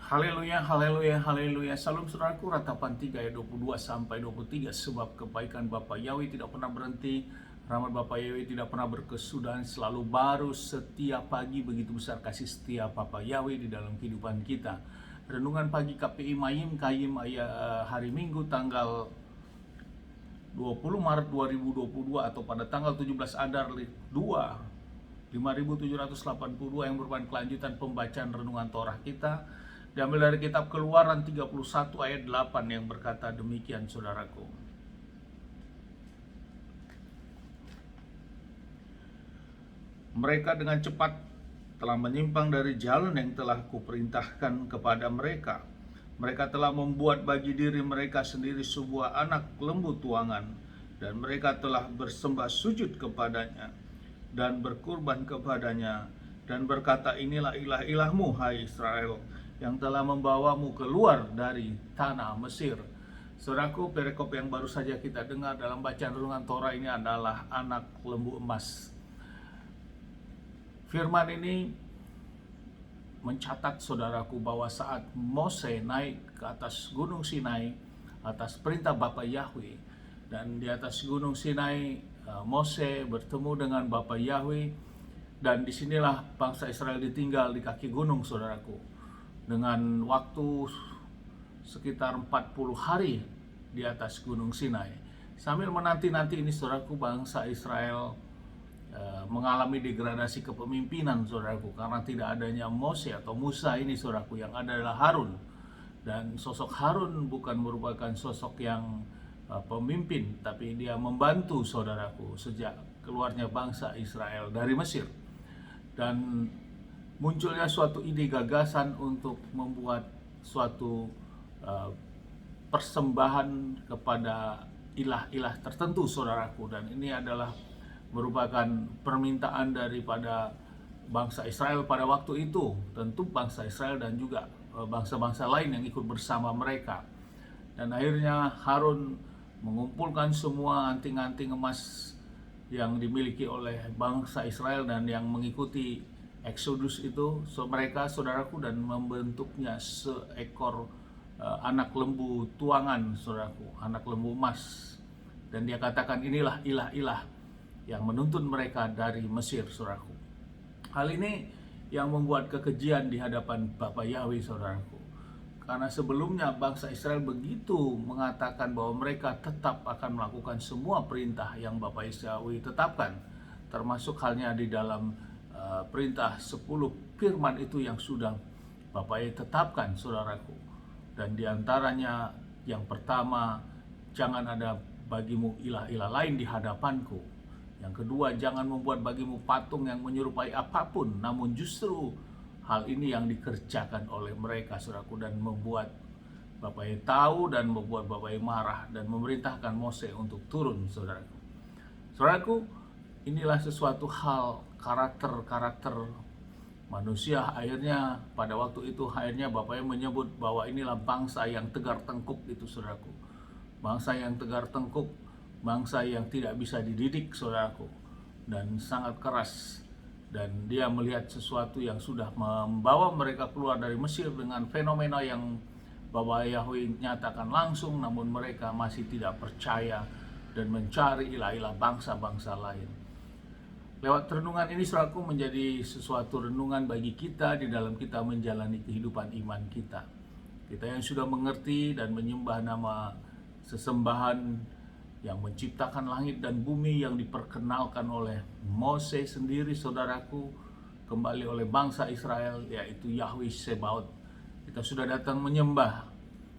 Haleluya, haleluya, haleluya. Salam saudaraku, ratapan 3 ayat 22 sampai 23. Sebab kebaikan Bapa Yahweh tidak pernah berhenti, rahmat Bapa Yahweh tidak pernah berkesudahan, selalu baru setiap pagi. Begitu besar kasih setia Bapa Yahweh di dalam kehidupan kita. Renungan pagi KPI Mayim Kayim hari Minggu tanggal 20 Maret 2022 atau pada tanggal 17 Adar 5782 yang merupakan kelanjutan pembacaan renungan Torah kita. Diambil dari kitab Keluaran 31 ayat 8 yang berkata demikian, saudaraku. Mereka dengan cepat telah menyimpang dari jalan yang telah kuperintahkan kepada mereka. Mereka telah membuat bagi diri mereka sendiri sebuah anak lembu tuangan, dan mereka telah bersembah sujud kepadanya dan berkurban kepadanya, dan berkata, inilah ilah-ilahmu, hai Israel, yang telah membawamu keluar dari tanah Mesir. Saudaraku, perikop yang baru saja kita dengar dalam bacaan renungan Torah ini adalah anak lembu emas. Firman ini mencatat, saudaraku, bahwa saat Mose naik ke atas gunung Sinai atas perintah Bapa Yahweh, dan di atas gunung Sinai Mose bertemu dengan Bapa Yahweh, dan disinilah bangsa Israel ditinggal di kaki gunung, saudaraku, dengan waktu sekitar 40 hari di atas gunung Sinai. Sambil menanti-nanti ini, saudaraku, bangsa Israel mengalami degradasi kepemimpinan, saudaraku, karena tidak adanya Mose atau Musa ini, saudaraku, yang ada adalah Harun. Dan sosok Harun bukan merupakan sosok yang pemimpin, tapi dia membantu, saudaraku, sejak keluarnya bangsa Israel dari Mesir. Dan munculnya suatu ide gagasan untuk membuat suatu persembahan kepada ilah-ilah tertentu, saudaraku. Dan ini adalah merupakan permintaan daripada bangsa Israel pada waktu itu. Tentu bangsa Israel dan juga bangsa-bangsa lain yang ikut bersama mereka. Dan akhirnya Harun mengumpulkan semua anting-anting emas yang dimiliki oleh bangsa Israel dan yang mengikuti Exodus itu, mereka, saudaraku, dan membentuknya seekor anak lembu tuangan, saudaraku, anak lembu emas. Dan dia katakan, inilah ilah-ilah yang menuntun mereka dari Mesir, saudaraku. Hal ini yang membuat kekejian di hadapan Bapa Yahweh, saudaraku. Karena sebelumnya bangsa Israel begitu mengatakan bahwa mereka tetap akan melakukan semua perintah yang Bapa Yahweh tetapkan, termasuk halnya di dalam perintah 10 firman itu yang sudah Bapa Yahweh tetapkan, saudaraku. Dan diantaranya yang pertama, jangan ada bagimu ilah-ilah lain di hadapanku. Yang kedua, jangan membuat bagimu patung yang menyerupai apapun, namun justru hal ini yang dikerjakan oleh mereka, saudaraku, dan membuat Bapa Yahweh tahu dan membuat Bapa Yahweh marah dan memerintahkan Mose untuk turun, saudaraku. Saudaraku, inilah sesuatu hal karakter manusia. Akhirnya pada waktu itu akhirnya Bapa Yahweh menyebut bahwa inilah bangsa yang tegar tengkuk itu, saudaraku. Bangsa yang tegar tengkuk, bangsa yang tidak bisa dididik, saudaraku, dan sangat keras. Dan dia melihat sesuatu yang sudah membawa mereka keluar dari Mesir dengan fenomena yang Bapa Yahweh nyatakan langsung, namun mereka masih tidak percaya dan mencari ilah-ilah bangsa-bangsa lain. Lewat renungan ini, saudaraku, menjadi sesuatu renungan bagi kita di dalam kita menjalani kehidupan iman kita. Kita yang sudah mengerti dan menyembah nama sesembahan yang menciptakan langit dan bumi, yang diperkenalkan oleh Mose sendiri, saudaraku, kembali oleh bangsa Israel, yaitu Yahweh Sebaot. Kita sudah datang menyembah,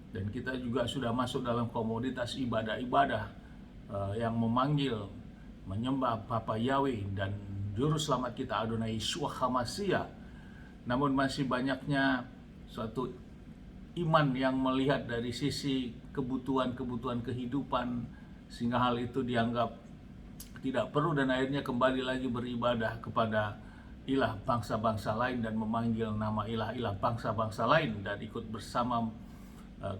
dan kita juga sudah masuk dalam komoditas ibadah-ibadah yang memanggil menyembah Bapa Yahweh dan Juru Selamat kita Adonai Yeshua HaMashiach. Namun masih banyaknya suatu iman yang melihat dari sisi kebutuhan-kebutuhan kehidupan, sehingga hal itu dianggap tidak perlu, dan akhirnya kembali lagi beribadah kepada ilah bangsa-bangsa lain dan memanggil nama ilah-ilah bangsa-bangsa lain dan ikut bersama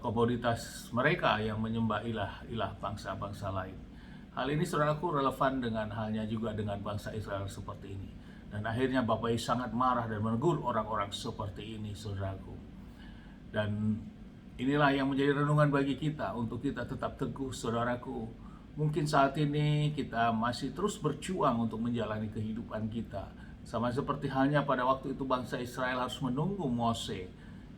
komoditas mereka yang menyembah ilah-ilah bangsa-bangsa lain. Hal ini, saudaraku, relevan dengan halnya juga dengan bangsa Israel seperti ini. Dan akhirnya Bapa Yahweh sangat marah dan menegur orang-orang seperti ini, saudaraku. Dan inilah yang menjadi renungan bagi kita untuk kita tetap teguh, saudaraku. Mungkin saat ini kita masih terus berjuang untuk menjalani kehidupan kita. Sama seperti halnya pada waktu itu bangsa Israel harus menunggu Mose.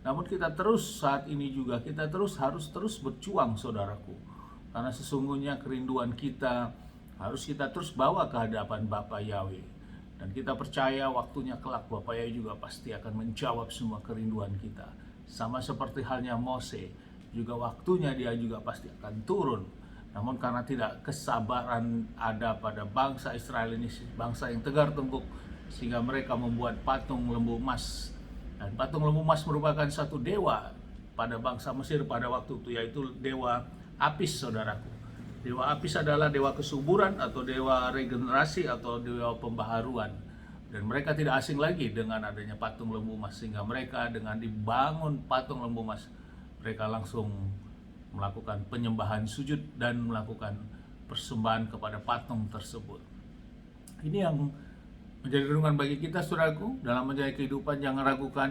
Namun kita terus saat ini juga kita harus terus berjuang, saudaraku. Karena sesungguhnya kerinduan kita harus kita terus bawa ke hadapan Bapa Yahweh. Dan kita percaya waktunya kelak Bapa Yahweh juga pasti akan menjawab semua kerinduan kita. Sama seperti halnya Mose, juga waktunya dia juga pasti akan turun. Namun karena tidak kesabaran ada pada bangsa Israel ini, bangsa yang tegar tengkuk, sehingga mereka membuat patung lembu emas. Dan patung lembu emas merupakan satu dewa pada bangsa Mesir pada waktu itu, yaitu dewa Apis, saudaraku. Dewa Apis adalah dewa kesuburan atau dewa regenerasi atau dewa pembaharuan. Dan mereka tidak asing lagi dengan adanya patung lembu emas, sehingga mereka dengan dibangun patung lembu emas, mereka langsung melakukan penyembahan sujud dan melakukan persembahan kepada patung tersebut. Ini yang menjadi renungan bagi kita, saudaraku, dalam menjalani kehidupan. Jangan ragukan,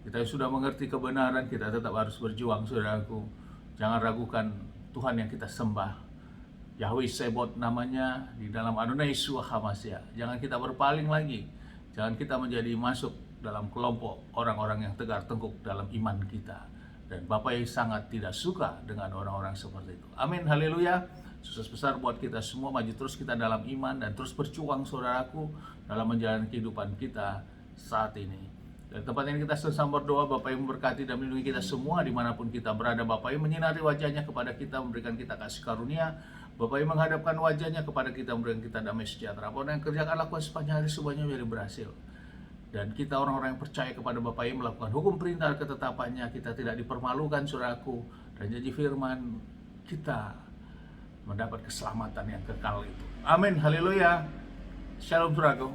kita sudah mengerti kebenaran, kita tetap harus berjuang, saudaraku. Jangan ragukan Tuhan yang kita sembah, Yahweh Sebot namanya, di dalam Adonai Yeshua HaMashiach. Jangan kita berpaling lagi, jangan kita menjadi masuk dalam kelompok orang-orang yang tegar tengkuk dalam iman kita. Dan Bapa yang sangat tidak suka dengan orang-orang seperti itu. Amin, haleluya. Sukses besar buat kita semua, maju terus kita dalam iman dan terus berjuang, saudaraku, dalam menjalani kehidupan kita saat ini. Dan tempat ini kita sama berdoa, Bapa yang memberkati dan melindungi kita semua dimanapun kita berada. Bapa yang menyinari wajahnya kepada kita, memberikan kita kasih karunia. Bapa yang menghadapkan wajahnya kepada kita, memberikan kita damai sejahtera. Apa yang kerjakan lakukan sepanjang hari semuanya menjadi berhasil. Dan kita orang-orang yang percaya kepada Bapa yang melakukan hukum perintah ketetapannya, kita tidak dipermalukan, saudaraku. Dan janji firman kita mendapat keselamatan yang kekal itu. Amin, haleluya. Shalom, saudaraku.